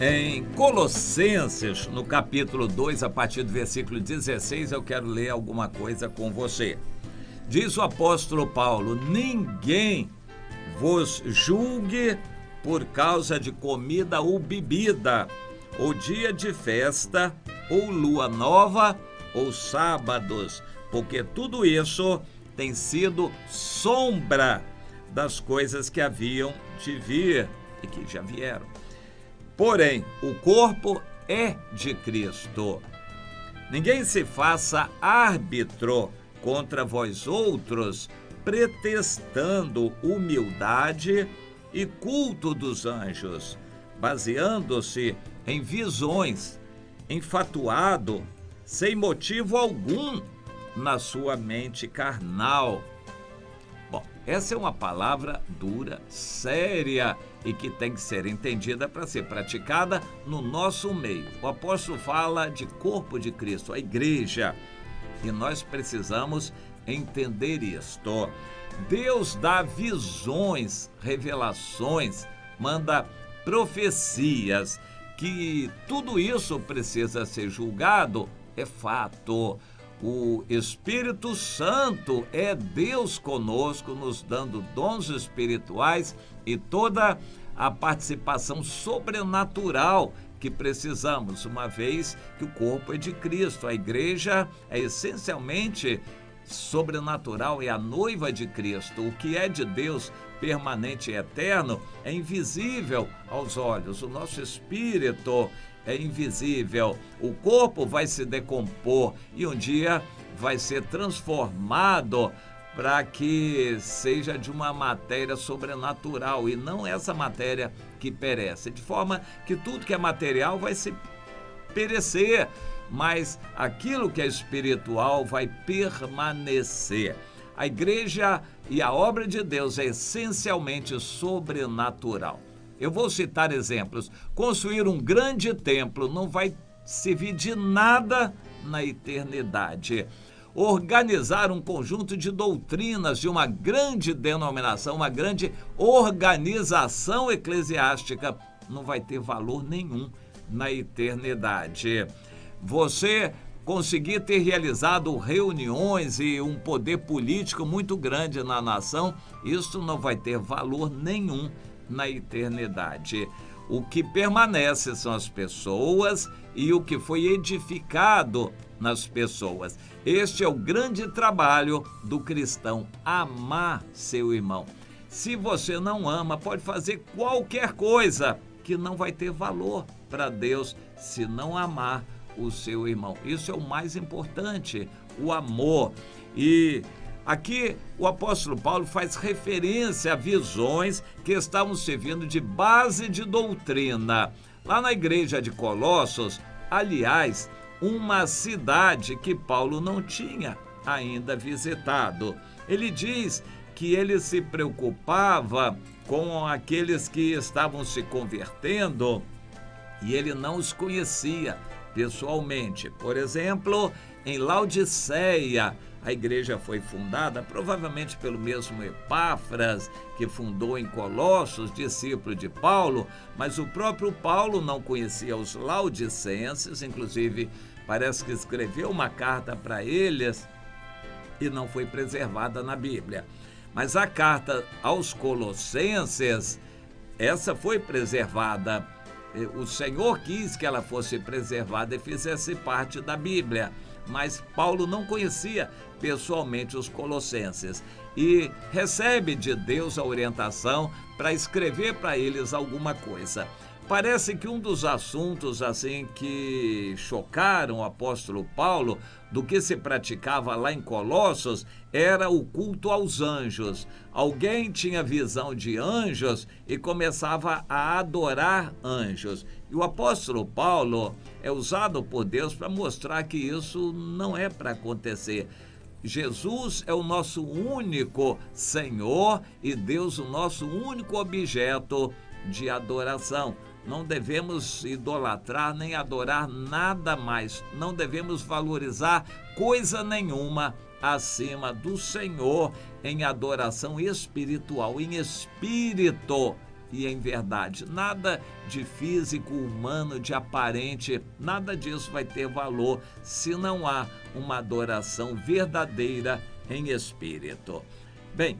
Em Colossenses, no capítulo 2, a partir do versículo 16, eu quero ler alguma coisa com você. Diz o apóstolo Paulo: ninguém vos julgue por causa de comida ou bebida, ou dia de festa, ou lua nova, ou sábados, porque tudo isso tem sido sombra das coisas que haviam de vir e que já vieram. Porém, o corpo é de Cristo. Ninguém se faça árbitro contra vós outros, pretextando humildade e culto dos anjos, baseando-se em visões, enfatuado, sem motivo algum, na sua mente carnal. Bom, essa é uma palavra dura, séria e que tem que ser entendida para ser praticada no nosso meio. O apóstolo fala de corpo de Cristo, a igreja, e nós precisamos entender isto. Deus dá visões, revelações, manda profecias, que tudo isso precisa ser julgado, é fato. O Espírito Santo é Deus conosco, nos dando dons espirituais e toda a participação sobrenatural que precisamos, uma vez que o corpo é de Cristo. A igreja é essencialmente sobrenatural, é a noiva de Cristo. O que é de Deus permanente e eterno é invisível aos olhos. O nosso espírito é invisível. O corpo vai se decompor e um dia vai ser transformado para que seja de uma matéria sobrenatural e não essa matéria que perece. De forma que tudo que é material vai se perecer, mas aquilo que é espiritual vai permanecer. A igreja e a obra de Deus é essencialmente sobrenatural. Eu vou citar exemplos. Construir um grande templo não vai servir de nada na eternidade. Organizar um conjunto de doutrinas de uma grande denominação, uma grande organização eclesiástica, não vai ter valor nenhum na eternidade. Você conseguir ter realizado reuniões e um poder político muito grande na nação, isso não vai ter valor nenhum na eternidade. O que permanece são as pessoas e o que foi edificado nas pessoas. Este é o grande trabalho do cristão, amar seu irmão. Se você não ama, pode fazer qualquer coisa que não vai ter valor para Deus se não amar o seu irmão. Isso é o mais importante, o amor. E aqui o apóstolo Paulo faz referência a visões que estavam servindo de base de doutrina. Lá na igreja de Colossos, aliás, uma cidade que Paulo não tinha ainda visitado. Ele diz que ele se preocupava com aqueles que estavam se convertendo e ele não os conhecia pessoalmente. Por exemplo, em Laodiceia, a igreja foi fundada provavelmente pelo mesmo Epáfras, que fundou em Colossos, discípulo de Paulo, mas o próprio Paulo não conhecia os laodicenses, inclusive parece que escreveu uma carta para eles e não foi preservada na Bíblia. Mas a carta aos Colossenses, essa foi preservada. O Senhor quis que ela fosse preservada e fizesse parte da Bíblia, mas Paulo não conhecia pessoalmente os colossenses e recebe de Deus a orientação para escrever para eles alguma coisa. Parece que um dos assuntos assim que chocaram o apóstolo Paulo do que se praticava lá em Colossos era o culto aos anjos. Alguém tinha visão de anjos e começava a adorar anjos. E o apóstolo Paulo é usado por Deus para mostrar que isso não é para acontecer. Jesus é o nosso único Senhor e Deus o nosso único objeto de adoração. Não devemos idolatrar nem adorar nada mais. Não devemos valorizar coisa nenhuma acima do Senhor em adoração espiritual, em espírito e em verdade. Nada de físico, humano, de aparente, nada disso vai ter valor se não há uma adoração verdadeira em espírito. Bem,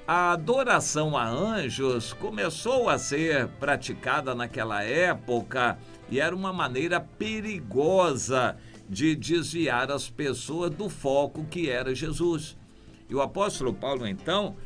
a adoração a anjos começou a ser praticada naquela época e era uma maneira perigosa de desviar as pessoas do foco que era Jesus. E o apóstolo Paulo, então,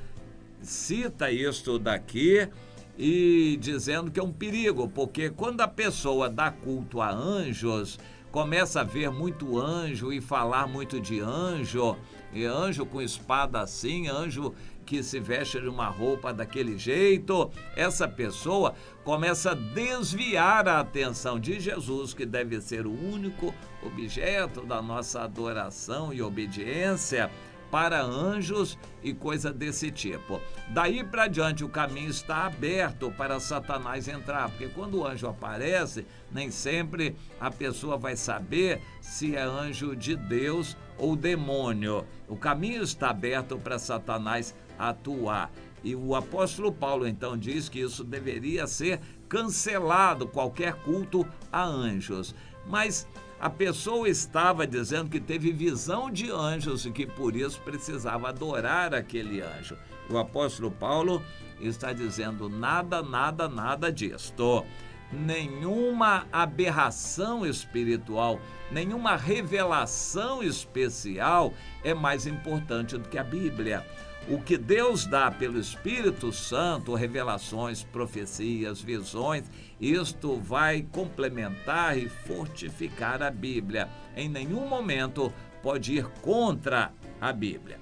cita isto daqui e dizendo que é um perigo, porque quando a pessoa dá culto a anjos, começa a ver muito anjo e falar muito de anjo, e anjo com espada assim, anjo que se veste de uma roupa daquele jeito, essa pessoa começa a desviar a atenção de Jesus, que deve ser o único objeto da nossa adoração e obediência, para anjos e coisa desse tipo. Daí para diante o caminho está aberto para Satanás entrar, porque quando o anjo aparece, nem sempre a pessoa vai saber se é anjo de Deus ou demônio. O caminho está aberto para Satanás atuar. E o apóstolo Paulo então diz que isso deveria ser cancelado, qualquer culto a anjos. Mas a pessoa estava dizendo que teve visão de anjos e que por isso precisava adorar aquele anjo. O apóstolo Paulo está dizendo nada disto. Nenhuma aberração espiritual, nenhuma revelação especial é mais importante do que a Bíblia. O que Deus dá pelo Espírito Santo, revelações, profecias, visões, isto vai complementar e fortificar a Bíblia. Em nenhum momento pode ir contra a Bíblia.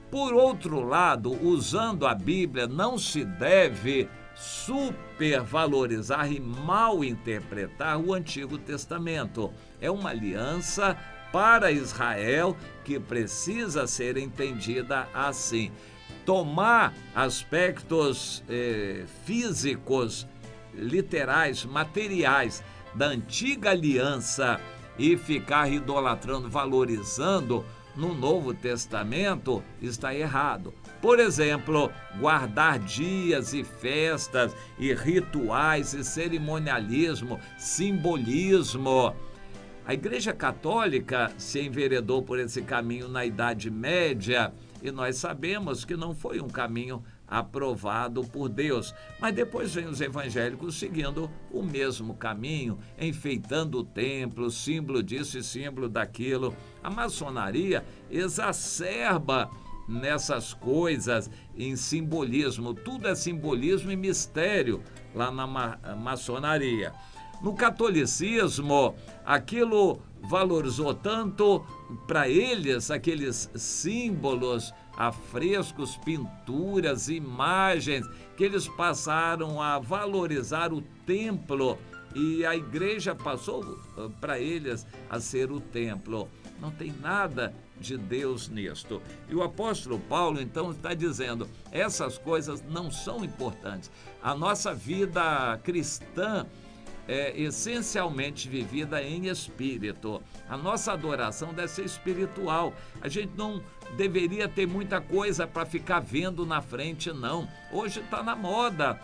Por outro lado, usando a Bíblia, não se deve supervalorizar e mal interpretar o Antigo Testamento. É uma aliança para Israel que precisa ser entendida assim. Tomar aspectos físicos, literais, materiais da antiga aliança e ficar idolatrando, valorizando no Novo Testamento está errado. Por exemplo, guardar dias e festas e rituais e cerimonialismo, simbolismo. A Igreja Católica se enveredou por esse caminho na Idade Média e nós sabemos que não foi um caminho aprovado por Deus. Mas depois vem os evangélicos seguindo o mesmo caminho, enfeitando o templo, símbolo disso e símbolo daquilo. A maçonaria exacerba nessas coisas, em simbolismo. Tudo é simbolismo e mistério lá na maçonaria. No catolicismo, aquilo valorizou tanto para eles aqueles símbolos, afrescos, pinturas, imagens, que eles passaram a valorizar o templo e a igreja passou para eles a ser o templo. Não tem nada de Deus nisto. E o apóstolo Paulo, então, está dizendo, essas coisas não são importantes. A nossa vida cristã é essencialmente vivida em espírito. A nossa adoração deve ser espiritual. A gente não deveria ter muita coisa para ficar vendo na frente, não. Hoje está na moda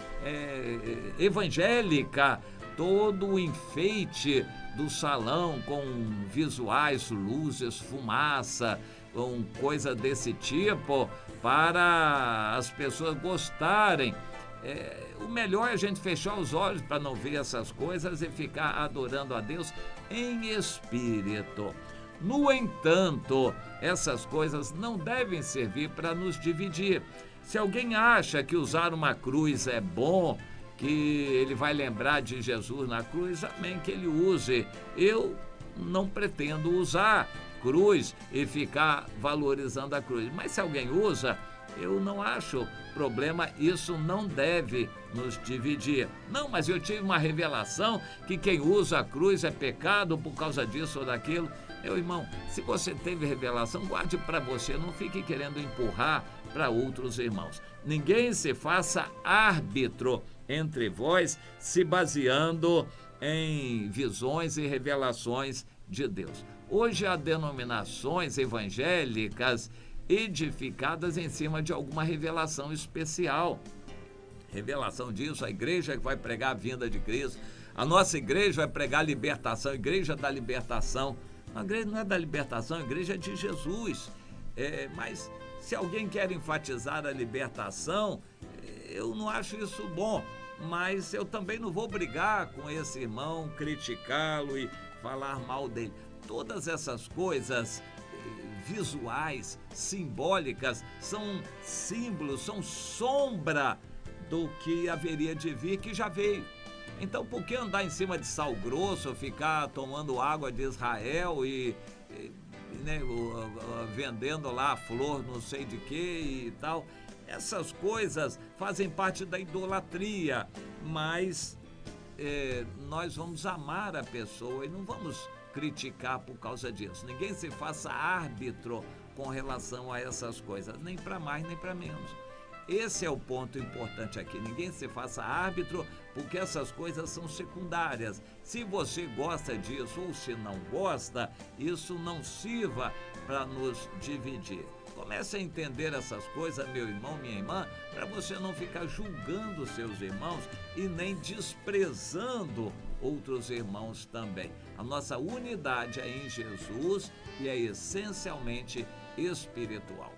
evangélica, todo o enfeite do salão com visuais, luzes, fumaça, com coisa desse tipo, para as pessoas gostarem. O melhor é a gente fechar os olhos para não ver essas coisas e ficar adorando a Deus em espírito. No entanto, essas coisas não devem servir para nos dividir. Se alguém acha que usar uma cruz é bom, que ele vai lembrar de Jesus na cruz, amém, que ele use. Eu não pretendo usar cruz e ficar valorizando a cruz. Mas se alguém usa, eu não acho problema, isso não deve nos dividir. Não, mas eu tive uma revelação que quem usa a cruz é pecado por causa disso ou daquilo. Meu irmão, se você teve revelação, guarde para você, não fique querendo empurrar para outros irmãos. Ninguém se faça árbitro entre vós, se baseando em visões e revelações de Deus. Hoje há denominações evangélicas edificadas em cima de alguma revelação especial. Revelação disso, a igreja que vai pregar a vinda de Cristo, a nossa igreja vai pregar a libertação, a igreja da libertação. A igreja não é da libertação, a igreja é de Jesus. Mas se alguém quer enfatizar a libertação, eu não acho isso bom, mas eu também não vou brigar com esse irmão, criticá-lo e falar mal dele. Todas essas coisas visuais, simbólicas, são símbolos, são sombra do que haveria de vir, que já veio. Então, por que andar em cima de sal grosso, ficar tomando água de Israel e né, vendendo lá a flor não sei de que e tal? Essas coisas fazem parte da idolatria, mas nós vamos amar a pessoa e não vamos criticar por causa disso. Ninguém se faça árbitro com relação a essas coisas, nem para mais nem para menos. Esse é o ponto importante aqui. Ninguém se faça árbitro, porque essas coisas são secundárias. Se você gosta disso ou se não gosta, isso não sirva para nos dividir. Comece a entender essas coisas, meu irmão, minha irmã, para você não ficar julgando seus irmãos e nem desprezando outros irmãos também. A nossa unidade é em Jesus e é essencialmente espiritual.